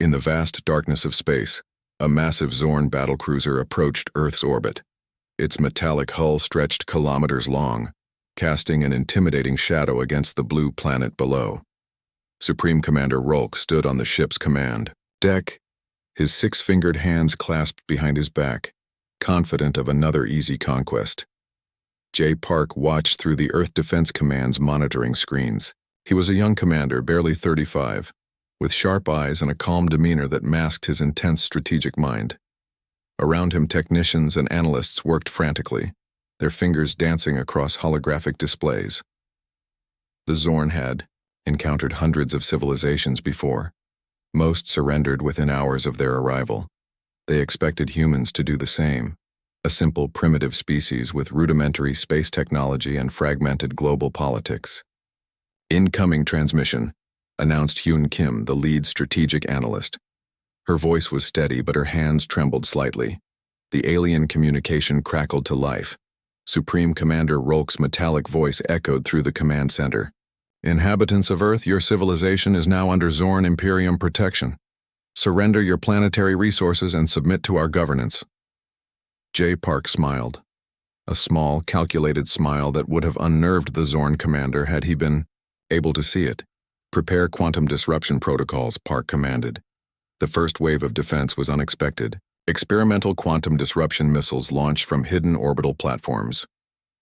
In the vast darkness of space, a massive Zorn battlecruiser approached Earth's orbit. Its metallic hull stretched kilometers long, casting an intimidating shadow against the blue planet below. Supreme Commander Rolk stood on the ship's command deck, his six-fingered hands clasped behind his back, confident of another easy conquest. J. Park watched through the Earth Defense Command's monitoring screens. He was a young commander, barely 35, with sharp eyes and a calm demeanor that masked his intense strategic mind. Around him, technicians and analysts worked frantically, their fingers dancing across holographic displays. The Zorn had encountered hundreds of civilizations before. Most surrendered within hours of their arrival. They expected humans to do the same, a simple primitive species with rudimentary space technology and fragmented global politics. Incoming transmission, announced Hyun Kim, the lead strategic analyst. Her voice was steady, but her hands trembled slightly. The alien communication crackled to life. Supreme Commander Rolk's metallic voice echoed through the command center. Inhabitants of Earth, your civilization is now under Zorn Imperium protection. Surrender your planetary resources and submit to our governance. J. Park smiled. A small, calculated smile that would have unnerved the Zorn commander had he been able to see it. Prepare quantum disruption protocols, Park commanded. The first wave of defense was unexpected. Experimental quantum disruption missiles launched from hidden orbital platforms.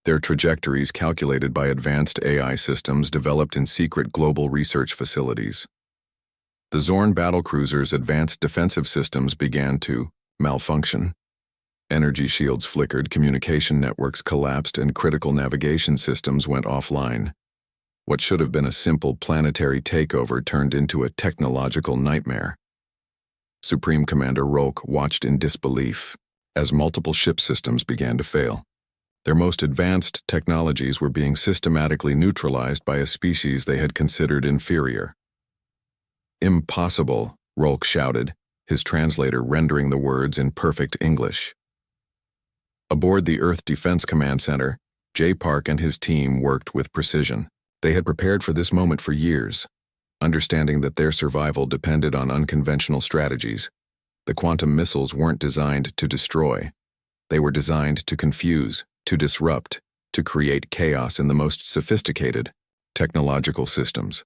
Their trajectories calculated by advanced AI systems developed in secret global research facilities. The Zorn battlecruiser's advanced defensive systems began to malfunction. Energy shields flickered, communication networks collapsed, and critical navigation systems went offline. What should have been a simple planetary takeover turned into a technological nightmare. Supreme Commander Rolk watched in disbelief as multiple ship systems began to fail. Their most advanced technologies were being systematically neutralized by a species they had considered inferior. Impossible, Rolk shouted, his translator rendering the words in perfect English. Aboard the Earth Defense Command Center, J. Park and his team worked with precision. They had prepared for this moment for years, understanding that their survival depended on unconventional strategies. The quantum missiles weren't designed to destroy. They were designed to confuse, to disrupt, to create chaos in the most sophisticated technological systems.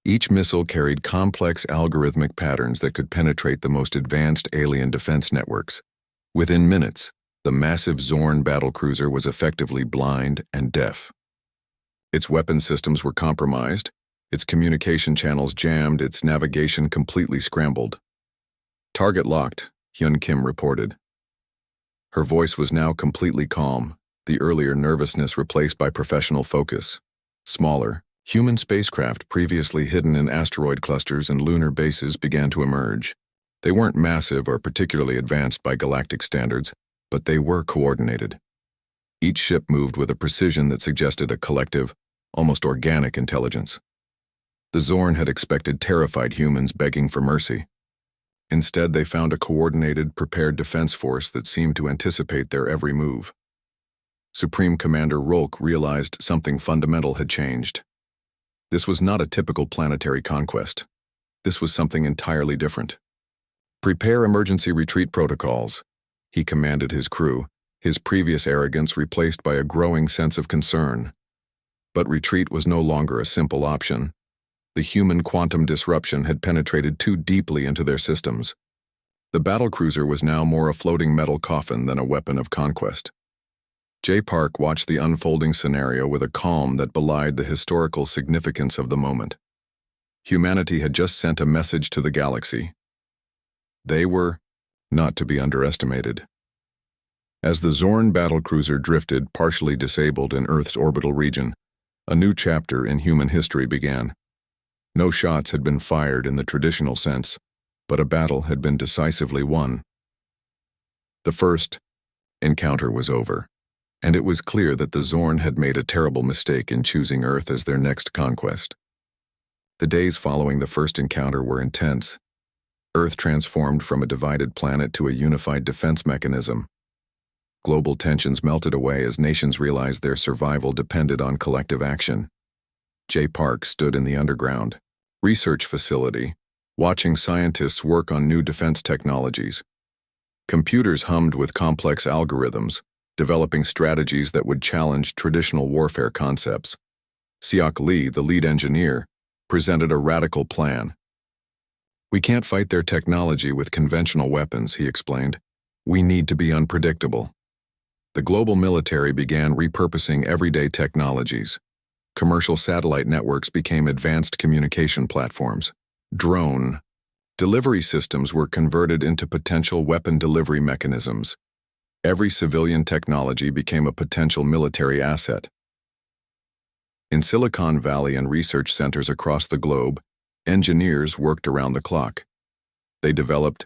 Each missile carried complex algorithmic patterns that could penetrate the most advanced alien defense networks. Within minutes, the massive Zorn battlecruiser was effectively blind and deaf. Its weapon systems were compromised, its communication channels jammed, its navigation completely scrambled. Target locked, Hyun Kim reported. Her voice was now completely calm, the earlier nervousness replaced by professional focus. Smaller, human spacecraft previously hidden in asteroid clusters and lunar bases began to emerge. They weren't massive or particularly advanced by galactic standards, but they were coordinated. Each ship moved with a precision that suggested a collective, almost organic intelligence. The Zorn had expected terrified humans begging for mercy. Instead, they found a coordinated, prepared defense force that seemed to anticipate their every move. Supreme Commander Rolk realized something fundamental had changed. This was not a typical planetary conquest. This was something entirely different. Prepare emergency retreat protocols, he commanded his crew, his previous arrogance replaced by a growing sense of concern. But retreat was no longer a simple option. The human quantum disruption had penetrated too deeply into their systems. The battlecruiser was now more a floating metal coffin than a weapon of conquest. J. Park watched the unfolding scenario with a calm that belied the historical significance of the moment. Humanity had just sent a message to the galaxy. They were not to be underestimated. As the Zorn battlecruiser drifted, partially disabled in Earth's orbital region, a new chapter in human history began. No shots had been fired in the traditional sense, but a battle had been decisively won. The first encounter was over, and it was clear that the Zorn had made a terrible mistake in choosing Earth as their next conquest. The days following the first encounter were intense. Earth transformed from a divided planet to a unified defense mechanism. Global tensions melted away as nations realized their survival depended on collective action. J. Park stood in the underground research facility, watching scientists work on new defense technologies. Computers hummed with complex algorithms, developing strategies that would challenge traditional warfare concepts. Seok Lee, the lead engineer, presented a radical plan. "We can't fight their technology with conventional weapons," he explained. "We need to be unpredictable." The global military began repurposing everyday technologies. Commercial satellite networks became advanced communication platforms. Drone delivery systems were converted into potential weapon delivery mechanisms. Every civilian technology became a potential military asset. In Silicon Valley and research centers across the globe, engineers worked around the clock. They developed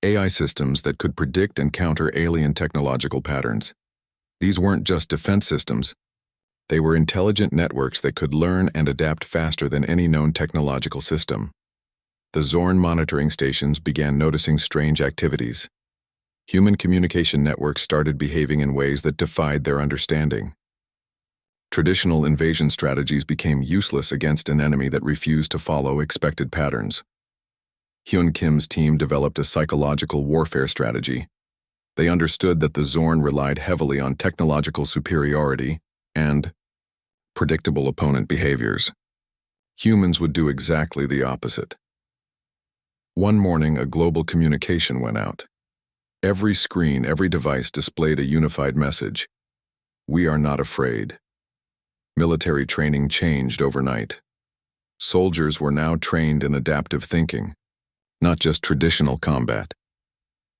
AI systems that could predict and counter alien technological patterns. These weren't just defense systems. They were intelligent networks that could learn and adapt faster than any known technological system. The Zorn monitoring stations began noticing strange activities. Human communication networks started behaving in ways that defied their understanding. Traditional invasion strategies became useless against an enemy that refused to follow expected patterns. Hyun Kim's team developed a psychological warfare strategy. They understood that the Zorn relied heavily on technological superiority and predictable opponent behaviors. Humans would do exactly the opposite. One morning, a global communication went out. Every screen, every device displayed a unified message: "We are not afraid." Military training changed overnight. Soldiers were now trained in adaptive thinking, not just traditional combat.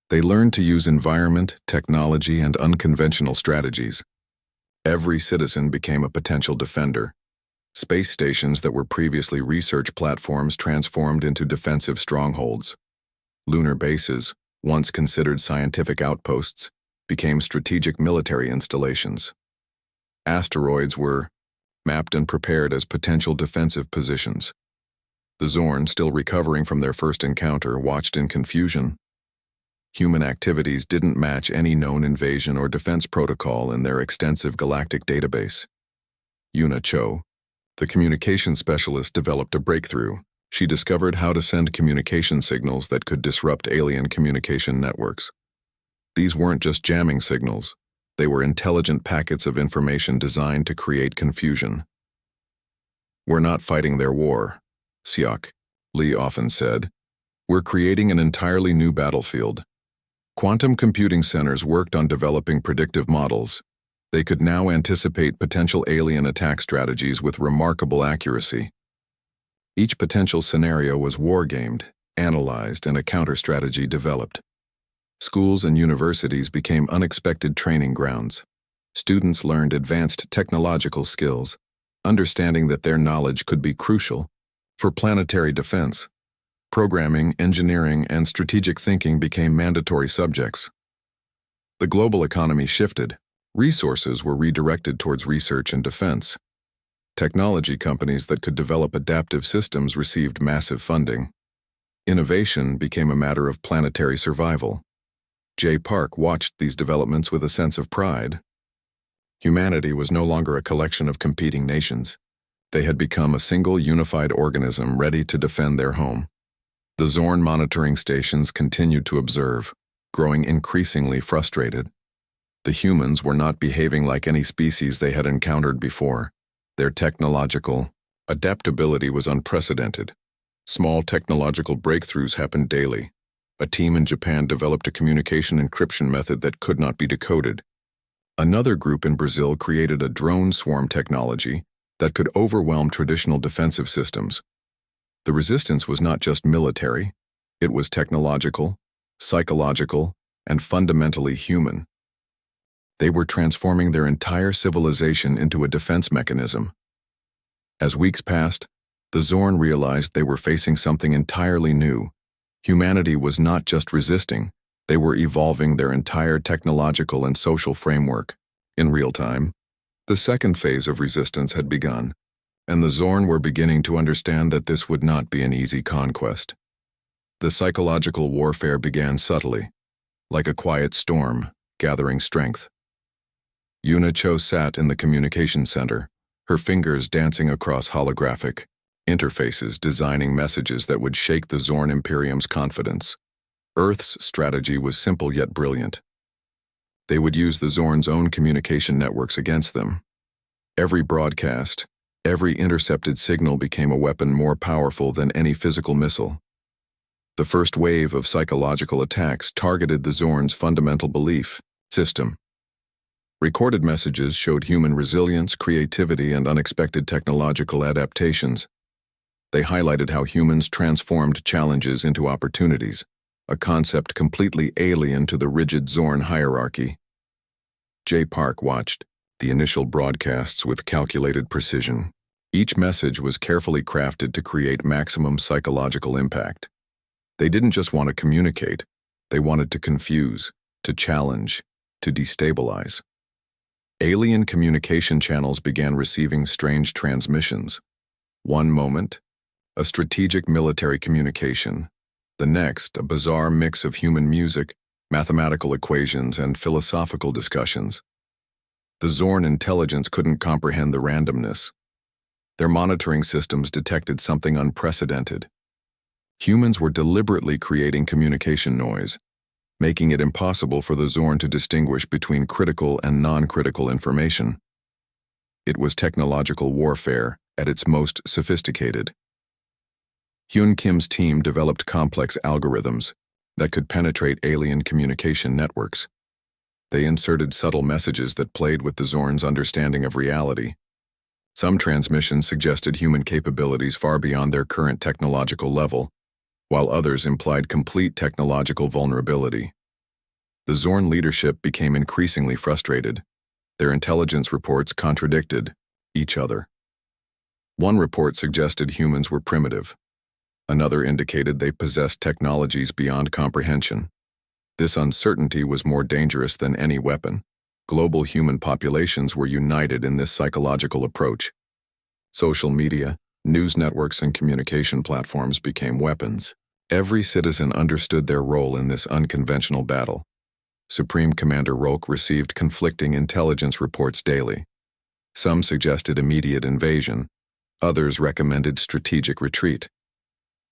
They learned to use environment, technology, and unconventional strategies. Every citizen became a potential defender. Space stations that were previously research platforms transformed into defensive strongholds. Lunar bases, once considered scientific outposts, became strategic military installations. Asteroids were mapped and prepared as potential defensive positions. The Zorn, still recovering from their first encounter, watched in confusion. Human activities didn't match any known invasion or defense protocol in their extensive galactic database. Yuna Cho, the communication specialist, developed a breakthrough. She discovered how to send communication signals that could disrupt alien communication networks. These weren't just jamming signals. They were intelligent packets of information designed to create confusion. "We're not fighting their war," Seok Lee often said. "We're creating an entirely new battlefield." Quantum computing centers worked on developing predictive models. They could now anticipate potential alien attack strategies with remarkable accuracy. Each potential scenario was wargamed, analyzed, and a counter-strategy developed. Schools and universities became unexpected training grounds. Students learned advanced technological skills, understanding that their knowledge could be crucial for planetary defense. Programming, engineering, and strategic thinking became mandatory subjects. The global economy shifted. Resources were redirected towards research and defense. Technology companies that could develop adaptive systems received massive funding. Innovation became a matter of planetary survival. Jay Park watched these developments with a sense of pride. Humanity was no longer a collection of competing nations. They had become a single unified organism ready to defend their home. The Zorn monitoring stations continued to observe, growing increasingly frustrated. The humans were not behaving like any species they had encountered before. Their technological adaptability was unprecedented. Small technological breakthroughs happened daily. A team in Japan developed a communication encryption method that could not be decoded. Another group in Brazil created a drone swarm technology that could overwhelm traditional defensive systems. The resistance was not just military, it was technological, psychological, and fundamentally human. They were transforming their entire civilization into a defense mechanism. As weeks passed, the Zorn realized they were facing something entirely new. Humanity was not just resisting, they were evolving their entire technological and social framework. In real time, the second phase of resistance had begun, and the Zorn were beginning to understand that this would not be an easy conquest. The psychological warfare began subtly, like a quiet storm, gathering strength. Yuna Cho sat in the communication center, her fingers dancing across holographic interfaces designing messages that would shake the Zorn Imperium's confidence. Earth's strategy was simple yet brilliant. They would use the Zorn's own communication networks against them. Every broadcast, every intercepted signal became a weapon more powerful than any physical missile. The first wave of psychological attacks targeted the Zorn's fundamental belief system. Recorded messages showed human resilience, creativity, and unexpected technological adaptations. They highlighted how humans transformed challenges into opportunities, a concept completely alien to the rigid Zorn hierarchy. J. Park watched the initial broadcasts with calculated precision. Each message was carefully crafted to create maximum psychological impact. They didn't just want to communicate, they wanted to confuse, to challenge, to destabilize. Alien communication channels began receiving strange transmissions. One moment, a strategic military communication. The next, a bizarre mix of human music, mathematical equations, and philosophical discussions. The Zorn intelligence couldn't comprehend the randomness. Their monitoring systems detected something unprecedented. Humans were deliberately creating communication noise, making it impossible for the Zorn to distinguish between critical and non-critical information. It was technological warfare at its most sophisticated. Hyun Kim's team developed complex algorithms that could penetrate alien communication networks. They inserted subtle messages that played with the Zorn's understanding of reality. Some transmissions suggested human capabilities far beyond their current technological level, while others implied complete technological vulnerability. The Zorn leadership became increasingly frustrated. Their intelligence reports contradicted each other. One report suggested humans were primitive. Another indicated they possessed technologies beyond comprehension. This uncertainty was more dangerous than any weapon. Global human populations were united in this psychological approach. Social media, news networks, and communication platforms became weapons. Every citizen understood their role in this unconventional battle. Supreme Commander Rolk received conflicting intelligence reports daily. Some suggested immediate invasion, others recommended strategic retreat.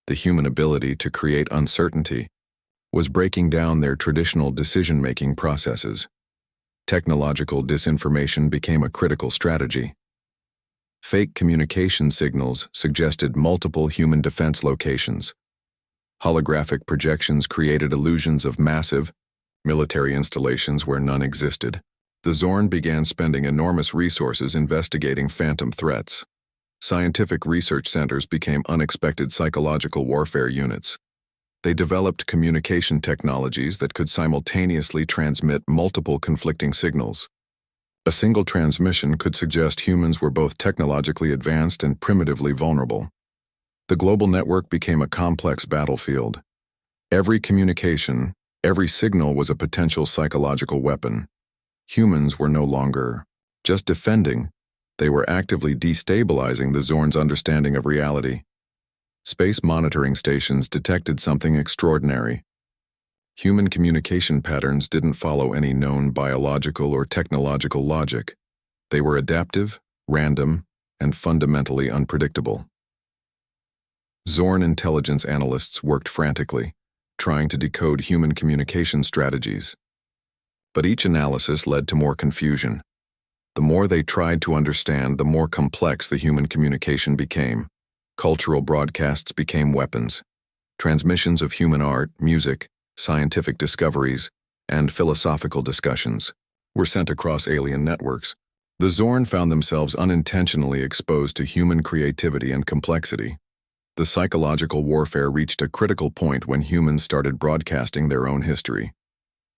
The human ability to create uncertainty was breaking down their traditional decision-making processes. Technological disinformation became a critical strategy. Fake communication signals suggested multiple human defense locations. Holographic projections created illusions of massive, military installations where none existed. The Zorn began spending enormous resources investigating phantom threats. Scientific research centers became unexpected psychological warfare units. They developed communication technologies that could simultaneously transmit multiple conflicting signals. A single transmission could suggest humans were both technologically advanced and primitively vulnerable. The global network became a complex battlefield. Every communication, every signal was a potential psychological weapon. Humans were no longer just defending. They were actively destabilizing the Zorn's understanding of reality. Space monitoring stations detected something extraordinary. Human communication patterns didn't follow any known biological or technological logic. They were adaptive, random, and fundamentally unpredictable. Zorn intelligence analysts worked frantically, trying to decode human communication strategies. But each analysis led to more confusion. The more they tried to understand, the more complex the human communication became. Cultural broadcasts became weapons. Transmissions of human art, music, scientific discoveries, and philosophical discussions were sent across alien networks. The Zorn found themselves unintentionally exposed to human creativity and complexity. The psychological warfare reached a critical point when humans started broadcasting their own history.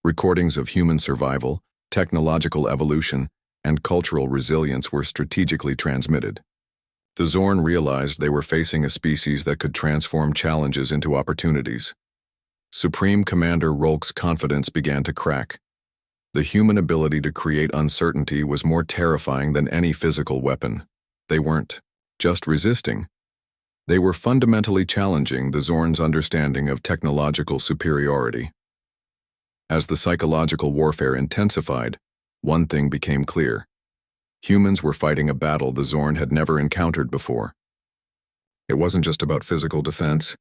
Recordings of human survival, technological evolution, and cultural resilience were strategically transmitted. The Zorn realized they were facing a species that could transform challenges into opportunities. Supreme Commander Rolk's confidence began to crack. The human ability to create uncertainty was more terrifying than any physical weapon. They weren't just resisting. They were fundamentally challenging the Zorn's understanding of technological superiority. As the psychological warfare intensified, one thing became clear. Humans were fighting a battle the Zorn had never encountered before. It wasn't just about physical defense.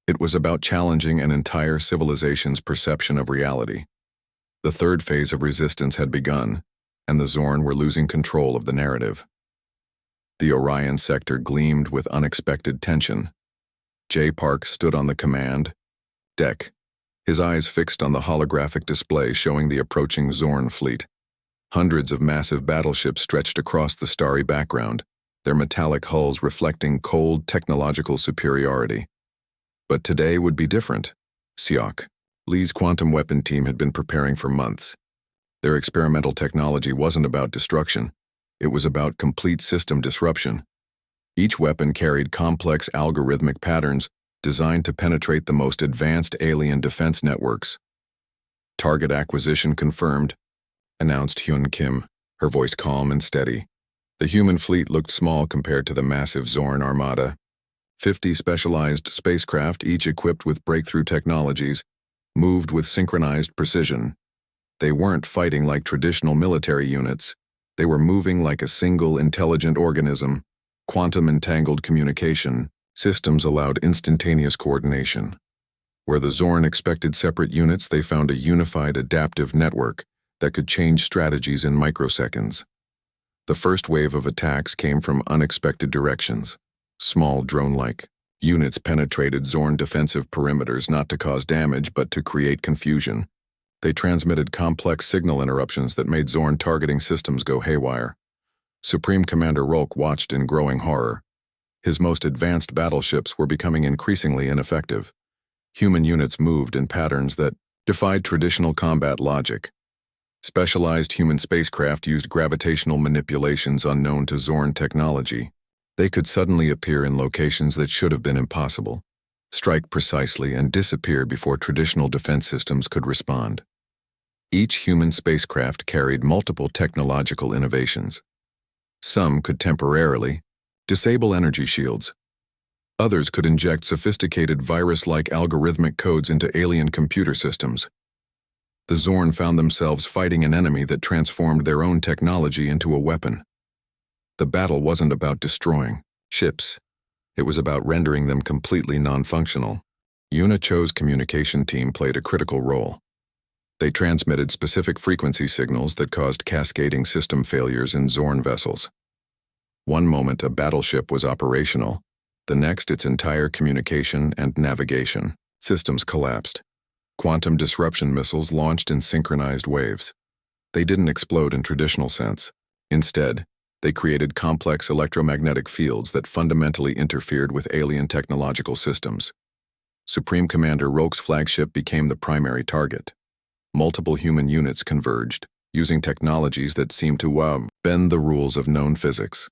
It was about challenging an entire civilization's perception of reality. The third phase of resistance had begun, and the Zorn were losing control of the narrative. The Orion sector gleamed with unexpected tension. J. Park stood on the command deck, his eyes fixed on the holographic display showing the approaching Zorn fleet. Hundreds of massive battleships stretched across the starry background, their metallic hulls reflecting cold technological superiority. But today would be different. Siok, Lee's quantum weapon team had been preparing for months. Their experimental technology wasn't about destruction. It was about complete system disruption. Each weapon carried complex algorithmic patterns designed to penetrate the most advanced alien defense networks. Target acquisition confirmed, announced Hyun Kim, her voice calm and steady. The human fleet looked small compared to the massive Zorn armada. 50 specialized spacecraft, each equipped with breakthrough technologies, moved with synchronized precision. They weren't fighting like traditional military units. They were moving like a single intelligent organism. Quantum-entangled communication systems allowed instantaneous coordination. Where the Zorn expected separate units, they found a unified adaptive network that could change strategies in microseconds. The first wave of attacks came from unexpected directions. Small drone-like units penetrated Zorn defensive perimeters not to cause damage but to create confusion. They transmitted complex signal interruptions that made Zorn targeting systems go haywire. Supreme Commander Rolk watched in growing horror. His most advanced battleships were becoming increasingly ineffective. Human units moved in patterns that defied traditional combat logic. Specialized human spacecraft used gravitational manipulations unknown to Zorn technology. They could suddenly appear in locations that should have been impossible, strike precisely, and disappear before traditional defense systems could respond. Each human spacecraft carried multiple technological innovations. Some could temporarily disable energy shields. Others could inject sophisticated virus-like algorithmic codes into alien computer systems. The Zorn found themselves fighting an enemy that transformed their own technology into a weapon. The battle wasn't about destroying ships. It was about rendering them completely non-functional. Yuna Cho's communication team played a critical role. They transmitted specific frequency signals that caused cascading system failures in Zorn vessels. One moment a battleship was operational, the next its entire communication and navigation systems collapsed. Quantum disruption missiles launched in synchronized waves. They didn't explode in traditional sense. Instead, they created complex electromagnetic fields that fundamentally interfered with alien technological systems. Supreme Commander Rolk's flagship became the primary target. Multiple human units converged, using technologies that seemed to bend the rules of known physics.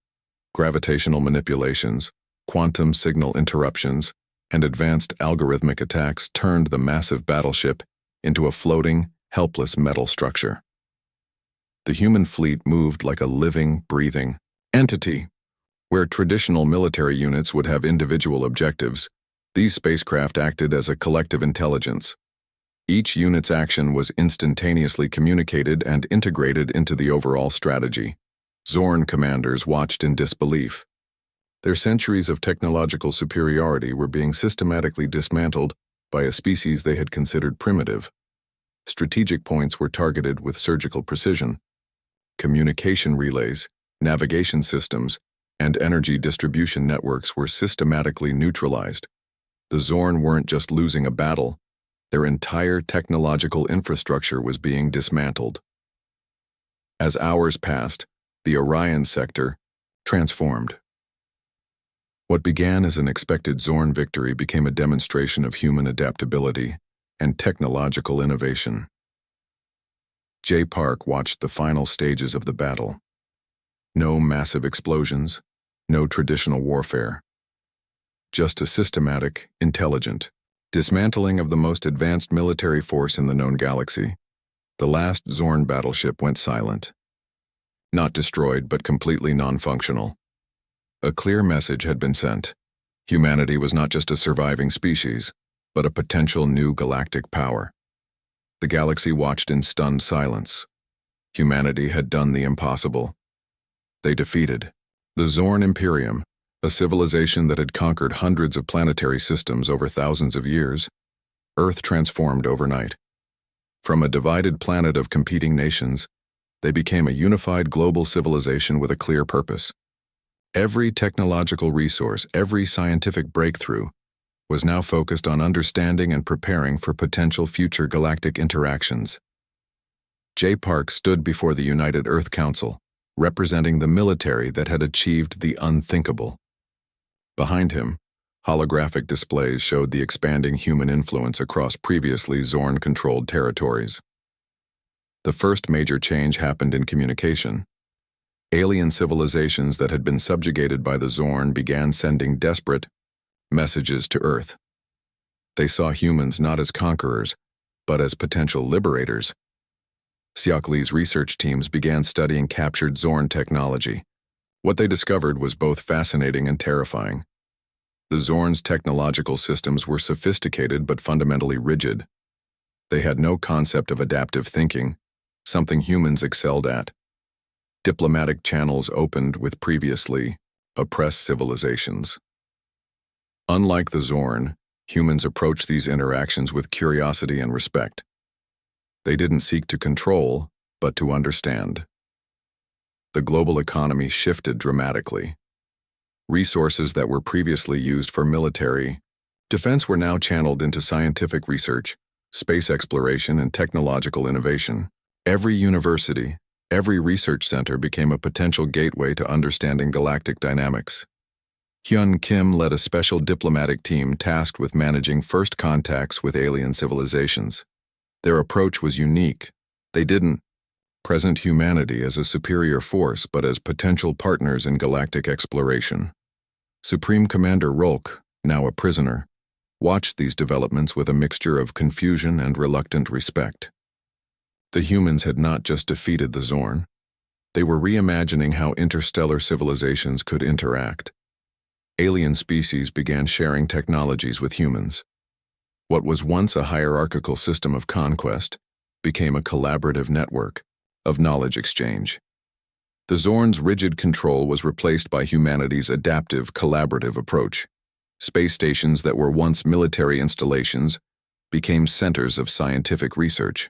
Gravitational manipulations, quantum signal interruptions, and advanced algorithmic attacks turned the massive battleship into a floating, helpless metal structure. The human fleet moved like a living, breathing entity. Where traditional military units would have individual objectives, these spacecraft acted as a collective intelligence. Each unit's action was instantaneously communicated and integrated into the overall strategy. Zorn commanders watched in disbelief. Their centuries of technological superiority were being systematically dismantled by a species they had considered primitive. Strategic points were targeted with surgical precision. Communication relays, navigation systems, and energy distribution networks were systematically neutralized. The Zorn weren't just losing a battle, their entire technological infrastructure was being dismantled. As hours passed, the Orion sector transformed. What began as an expected Zorn victory became a demonstration of human adaptability and technological innovation. J. Park watched the final stages of the battle. No massive explosions, no traditional warfare. Just a systematic, intelligent dismantling of the most advanced military force in the known galaxy. The last Zorn battleship went silent. Not destroyed, but completely non-functional. A clear message had been sent. Humanity was not just a surviving species, but a potential new galactic power. The galaxy watched in stunned silence. Humanity had done the impossible. They defeated the Zorn Imperium A civilization that had conquered hundreds of planetary systems over thousands of years, Earth transformed overnight. From a divided planet of competing nations, they became a unified global civilization with a clear purpose. Every technological resource, every scientific breakthrough, was now focused on understanding and preparing for potential future galactic interactions. J. Park stood before the United Earth Council, representing the military that had achieved the unthinkable. Behind him, holographic displays showed the expanding human influence across previously Zorn-controlled territories. The first major change happened in communication. Alien civilizations that had been subjugated by the Zorn began sending desperate messages to Earth. They saw humans not as conquerors, but as potential liberators. Xiaokli's research teams began studying captured Zorn technology. What they discovered was both fascinating and terrifying. The Zorn's technological systems were sophisticated but fundamentally rigid. They had no concept of adaptive thinking, something humans excelled at. Diplomatic channels opened with previously oppressed civilizations. Unlike the Zorn, humans approached these interactions with curiosity and respect. They didn't seek to control, but to understand. The global economy shifted dramatically. Resources that were previously used for military defense were now channeled into scientific research, space exploration, and technological innovation. Every university, every research center became a potential gateway to understanding galactic dynamics. Hyun Kim led a special diplomatic team tasked with managing first contacts with alien civilizations. Their approach was unique. They didn't present humanity as a superior force, but as potential partners in galactic exploration. Supreme Commander Rolk, now a prisoner, watched these developments with a mixture of confusion and reluctant respect. The humans had not just defeated the Zorn. They were reimagining how interstellar civilizations could interact. Alien species began sharing technologies with humans. What was once a hierarchical system of conquest became a collaborative network of knowledge exchange. The Zorn's rigid control was replaced by humanity's adaptive, collaborative approach. Space stations that were once military installations became centers of scientific research.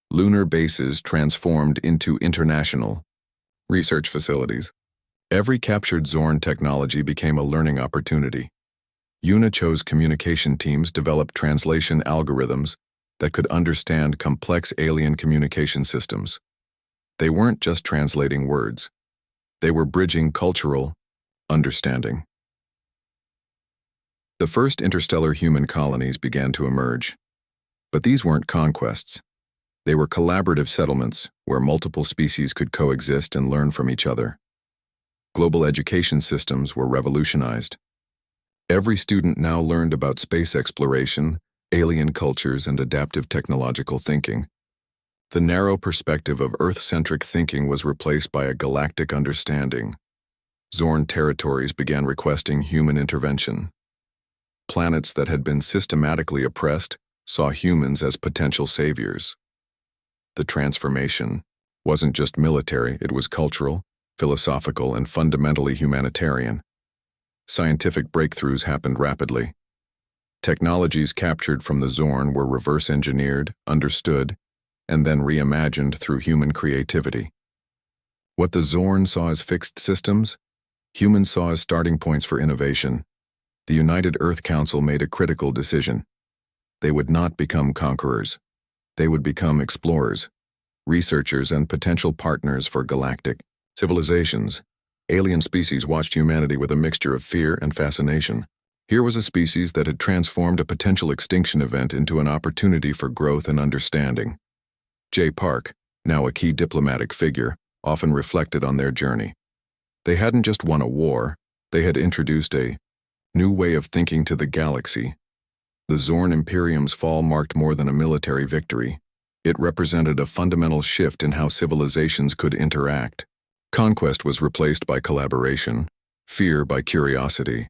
Lunar bases transformed into international research facilities. Every captured Zorn technology became a learning opportunity. UNICHO's communication teams developed translation algorithms that could understand complex alien communication systems. They weren't just translating words. They were bridging cultural understanding. The first interstellar human colonies began to emerge. But these weren't conquests. They were collaborative settlements where multiple species could coexist and learn from each other. Global education systems were revolutionized. Every student now learned about space exploration, alien cultures, and adaptive technological thinking. The narrow perspective of Earth-centric thinking was replaced by a galactic understanding. Zorn territories began requesting human intervention. Planets that had been systematically oppressed saw humans as potential saviors. The transformation wasn't just military, it was cultural, philosophical, and fundamentally humanitarian. Scientific breakthroughs happened rapidly. Technologies captured from the Zorn were reverse-engineered, understood, and then reimagined through human creativity. What the Zorn saw as fixed systems, humans saw as starting points for innovation. The United Earth Council made a critical decision. They would not become conquerors. They would become explorers, researchers, and potential partners for galactic civilizations. Alien species watched humanity with a mixture of fear and fascination. Here was a species that had transformed a potential extinction event into an opportunity for growth and understanding. J. Park, now a key diplomatic figure, often reflected on their journey. They hadn't just won a war, they had introduced a new way of thinking to the galaxy. The Zorn Imperium's fall marked more than a military victory. It represented a fundamental shift in how civilizations could interact. Conquest was replaced by collaboration, fear by curiosity.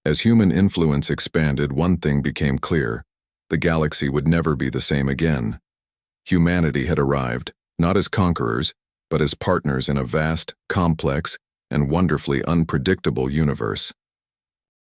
As human influence expanded, one thing became clear: the galaxy would never be the same again. Humanity had arrived, not as conquerors, but as partners in a vast, complex, and wonderfully unpredictable universe.